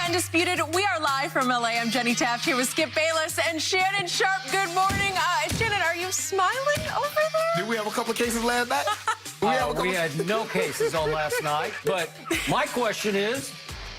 Undisputed. We are live from LA. I'm Jenny Taft here with Skip Bayless and Shannon Sharp. Good morning. Shannon, are you smiling over there? Did we have a couple of cases last night? We had no cases on last night, but my question is,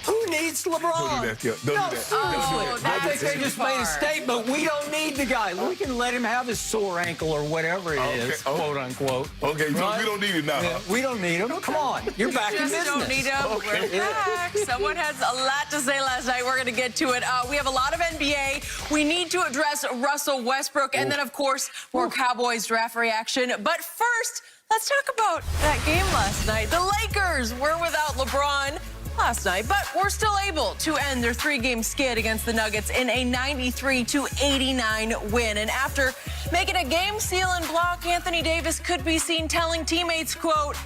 who needs LeBron? Don't do that, Skip. Don't do that. Oh, I think they too just far. made a statement. We don't need the guy. We can let him have his sore ankle or whatever it is, quote unquote. Okay, so Right? we don't need it now. Yeah, we don't need him. Come on, you're back in Just business. don't need him. Okay. We're back. Someone has a lot to say last night. We're going to get to it. We have a lot of NBA. We need to address Russell Westbrook. And then, of course, more Cowboys draft reaction. But first, let's talk about that game last night. The Lakers were without LeBron last night, but were still able to end their three-game skid against the Nuggets in a 93-89 win. And after making a game-sealing block, Anthony Davis could be seen telling teammates, quote,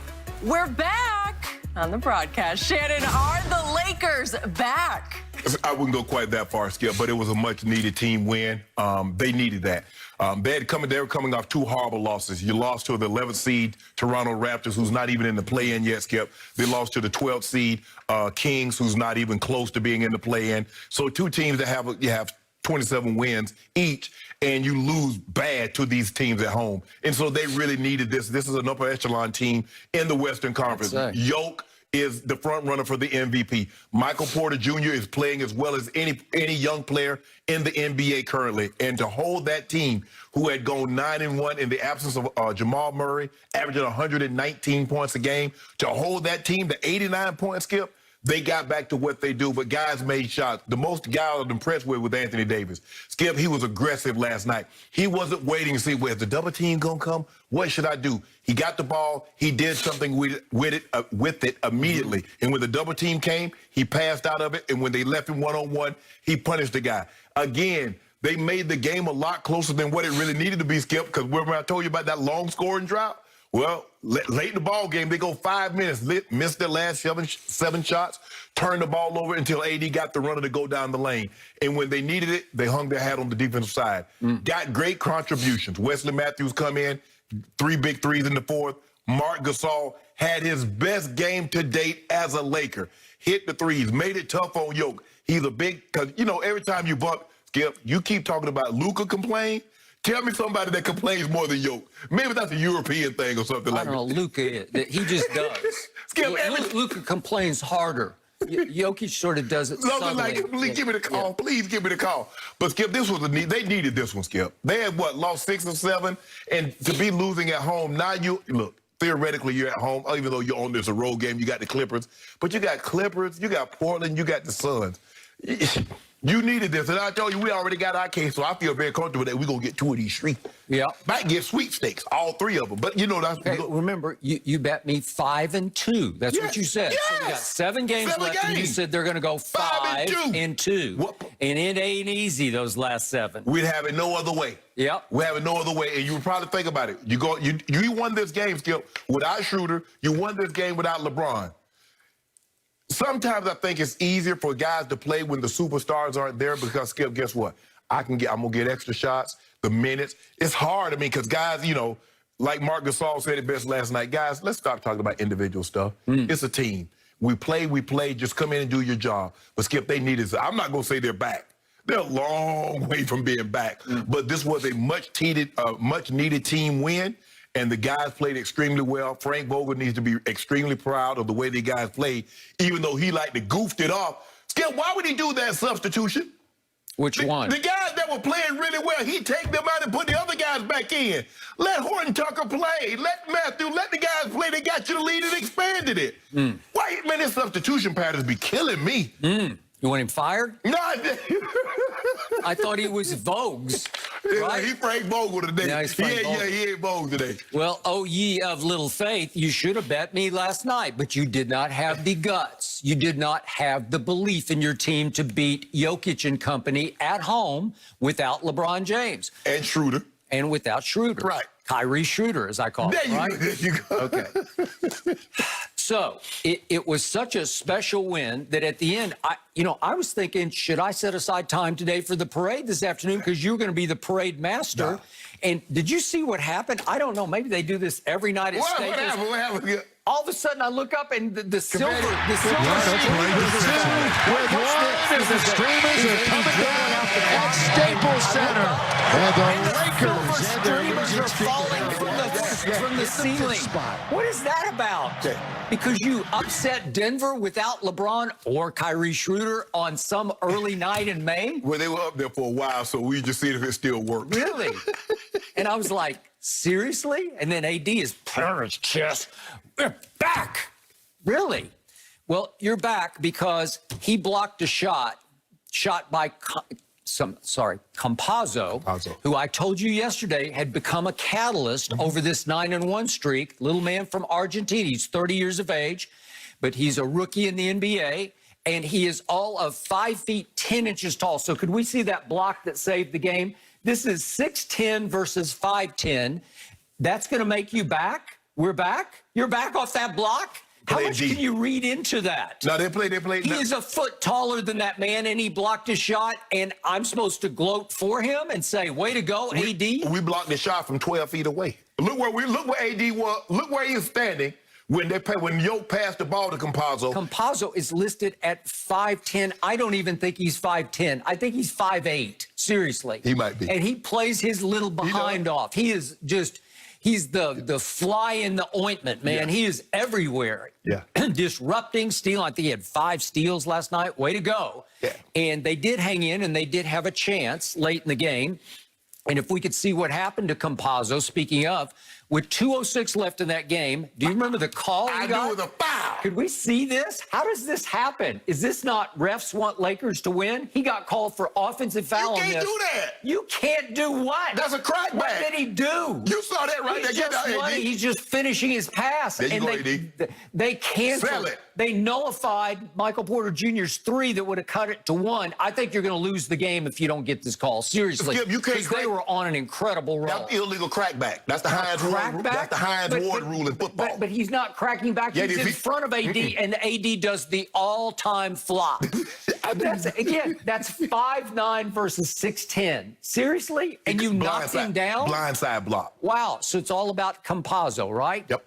"We're back," on the broadcast. Shannon, are the Lakers back? I wouldn't go quite that far, Skip, but it was a much-needed team win. They needed that. They were coming off two horrible losses. You lost to the 11th seed Toronto Raptors, who's not even in the play-in yet, Skip. They lost to the 12th seed Kings, who's not even close to being in the play-in. So two teams that have 27 wins each, and you lose bad to these teams at home. And so they really needed this. This is an upper echelon team in the Western Conference. Yoke is the front runner for the MVP. Michael Porter Jr. is playing as well as any young player in the NBA currently. And to hold that team, who had gone 9-1 in the absence of Jamal Murray, averaging 119 points a game, to hold that team to 89 points, Skip, they got back to what they do, but guys made shots. The most guy I was impressed with Anthony Davis. Skip, he was aggressive last night. He wasn't waiting to see, where's the double team going to come? What should I do? He got the ball. He did something with it immediately. And when the double team came, he passed out of it. And when they left him one-on-one, he punished the guy. Again, they made the game a lot closer than what it really needed to be, Skip, because remember I told you about that long scoring drought? Well, late in the ball game, they go 5 minutes, missed their last seven shots, turned the ball over until AD got the runner to go down the lane. And when they needed it, they hung their hat on the defensive side. Got great contributions. Wesley Matthews come in, 3 big threes in the fourth. Marc Gasol had his best game to date as a Laker. Hit the threes, made it tough on Yoke. He's a big, because, you know, every time you buck, Skip, you keep talking about Luka complain. Tell me somebody that complains more than Yoke. Maybe that's a European thing or something like that. I don't know, Luka, he just does. Skip, Luka complains harder. Jokic sort of does it something like, please give me the call. Yeah. Please give me the call. But, Skip, this was they needed this one, Skip. They had, lost 6 or 7, and to be losing at home, now look, theoretically, you're at home, even though you're on this a road game, you got the Clippers. But you got Clippers, you got Portland, you got the Suns. You needed this, and I told you we already got our case, so I feel very comfortable that we're going to get 2 of these streets. Yeah. Might get sweepstakes, all 3 of them. But, you know, that's... Okay, remember, you bet me 5-2. That's what you said. Yes. So we got 7 games left, and you said they're going to go 5-2. What? And it ain't easy, those last 7. We'd have it no other way. Yep. We have it no other way, and you would probably think about it. You won this game, Skip, without Schroeder. You won this game without LeBron. Sometimes I think it's easier for guys to play when the superstars aren't there because, Skip, guess what? I'm going to get extra shots, the minutes. It's hard, because guys, you know, like Marc Gasol said it best last night, guys, let's stop talking about individual stuff. It's a team. We play, just come in and do your job. But, Skip, they needed it. I'm not going to say they're back. They're a long way from being back. But this was a much-needed team win. And the guys played extremely well. Frank Vogel needs to be extremely proud of the way the guys played, even though he like to goofed it off. Skip, why would he do that substitution? Which one? The guys that were playing really well, he'd take them out and put the other guys back in. Let Horton Tucker play. Let the guys play. They got you the lead and expanded it. Why, man, this substitution patterns be killing me. You want him fired? No, I thought he was Vogue's. Right? He Frank Vogel today. Yeah, he's Frank Vogel. He ain't Vogel today. Well, oh, ye of little faith, you should have bet me last night, but you did not have the guts. You did not have the belief in your team to beat Jokic and company at home without LeBron James. And Schroeder. And without Schroeder. Right. Kyrie Schroeder, as I call it, right? There you go. Okay. So it was such a special win that at the end, I was thinking, should I set aside time today for the parade this afternoon? Because you're going to be the parade master. No. And did you see what happened? I don't know. Maybe they do this every night at Staples. What happened? All of a sudden, I look up and the silver. Watch this. streamers are coming down at Staples Center. And the Lakers and their Streamers are falling from the ceiling. What is that about? Because you upset Denver without LeBron or Kyrie Schroeder on some early night in May? Well, they were up there for a while, so we just see if it still worked. Really? And I was like, seriously? And then AD is put on his chest. We're back. Really? Well, you're back because he blocked a shot by Campazzo, who I told you yesterday had become a catalyst over this 9-1 streak. Little man from Argentina. He's 30 years of age, but he's a rookie in the NBA, and he is all of 5 feet 10 inches tall. So could we see that block that saved the game? This is 6'10 versus 5'10. That's going to make you back? We're back? You're back off that block? How much can you read into that? No, they played. He is a foot taller than that man, and he blocked his shot, and I'm supposed to gloat for him and say, way to go, AD? We blocked the shot from 12 feet away. Look where AD was. Look where he was standing when Yoke passed the ball to Campazzo. Campazzo is listed at 5'10". I don't even think he's 5'10". I think he's 5'8". Seriously. He might be. And he plays his little behind off. He is just... He's the fly in the ointment, man. Yeah. He is everywhere. Yeah. Disrupting, stealing. I think he had 5 steals last night. Way to go. Yeah. And they did hang in, and they did have a chance late in the game. And if we could see what happened to Campazzo, speaking of, with 2:06 left in that game, do you remember the call he got? I do, the foul. Could we see this? How does this happen? Is this not refs want Lakers to win? He got called for offensive foul on this. You can't do that. You can't do what? That's a crackback. What did he do? You saw that right there. He's just finishing his pass. There you and go, they canceled. Sell it. They nullified Michael Porter Jr.'s 3 that would have cut it to 1. I think you're going to lose the game if you don't get this call. Seriously. Skip, you can't because they were on an incredible roll. That's illegal crackback. That's the Hines Ward. That's the Hines Ward rule in football. But he's not cracking back. He's in front of AD, and AD does the all-time flop. That's 5'9" versus 6'10". Seriously? And you knocked him down? Blindside block. Wow. So it's all about Campazzo, right? Yep.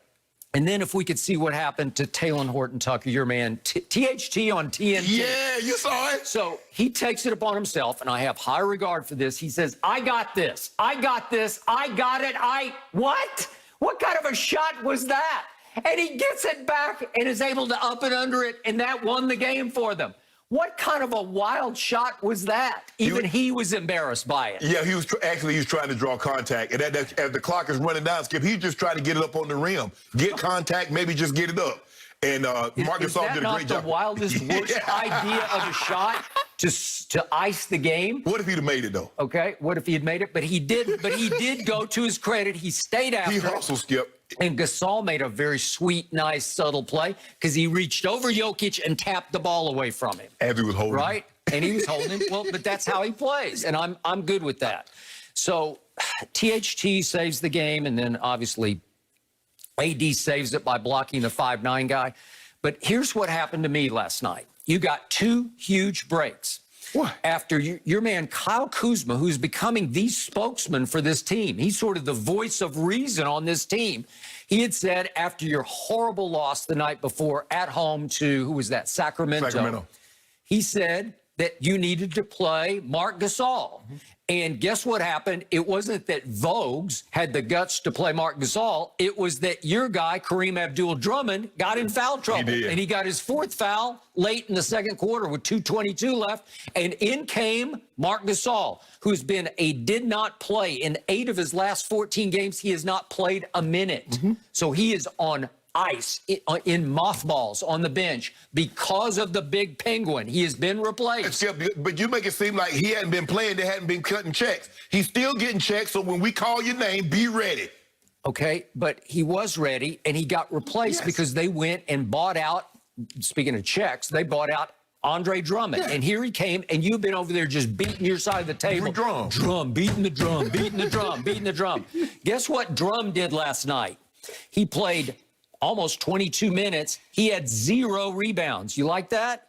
And then if we could see what happened to Taylor Horton Tucker, your man, THT on TNT. Yeah, you saw it. So he takes it upon himself, and I have high regard for this. He says, I got this. I got this. I got it. What? What kind of a shot was that? And he gets it back and is able to up and under it, and that won the game for them. What kind of a wild shot was that? Even he was embarrassed by it. Yeah, he was trying to draw contact. And as the clock is running down, Skip, he's just trying to get it up on the rim. Get contact, maybe just get it up. And Marc Gasol did a great job. The wildest, worst idea of a shot to ice the game? What if he'd have made it, though? Okay, what if he had made it? But he did go to his credit. He stayed after. He hustled, Skip. And Gasol made a very sweet, nice, subtle play because he reached over Jokic and tapped the ball away from him. As he was holding. Right? And he was holding. Well, but that's how he plays, and I'm good with that. So THT saves the game, and then obviously AD saves it by blocking the 5'9" guy. But here's what happened to me last night. You got 2 huge breaks. What? After your man Kyle Kuzma, who's becoming the spokesman for this team. He's sort of the voice of reason on this team. He had said after your horrible loss the night before at home to, who was that, Sacramento. He said that you needed to play Marc Gasol. And guess what happened? It wasn't that Vogues had the guts to play Marc Gasol. It was that your guy, Kareem Abdul-Drummond, got in foul trouble. He did. And he got his 4th foul late in the second quarter with 2:22 left. And in came Marc Gasol, who's been did not play in 8 of his last 14 games. He has not played a minute. So he is on ice in mothballs on the bench because of the big penguin. He has been replaced. But you make it seem like he hadn't been playing. They hadn't been cutting checks. He's still getting checks. So when we call your name, be ready. Okay, but he was ready, and he got replaced because they went and bought out, speaking of checks, they bought out Andre Drummond. Yeah. And here he came, and you've been over there just beating your side of the table. Beating the drum, beating the drum, beating the drum. Guess what Drum did last night? He played almost 22 minutes. He had 0 rebounds. You like that?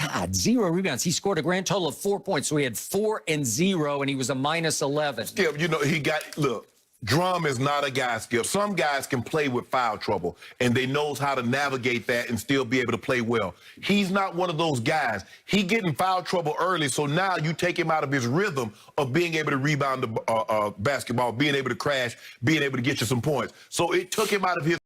God, 0 rebounds. He scored a grand total of 4 points. So he had 4 and 0, and he was a -11. Skip, he got, look, Drum is not a guy, Skip. Some guys can play with foul trouble, and they knows how to navigate that and still be able to play well. He's not one of those guys. He getting foul trouble early, so now you take him out of his rhythm of being able to rebound the basketball, being able to crash, being able to get you some points. So it took him out of his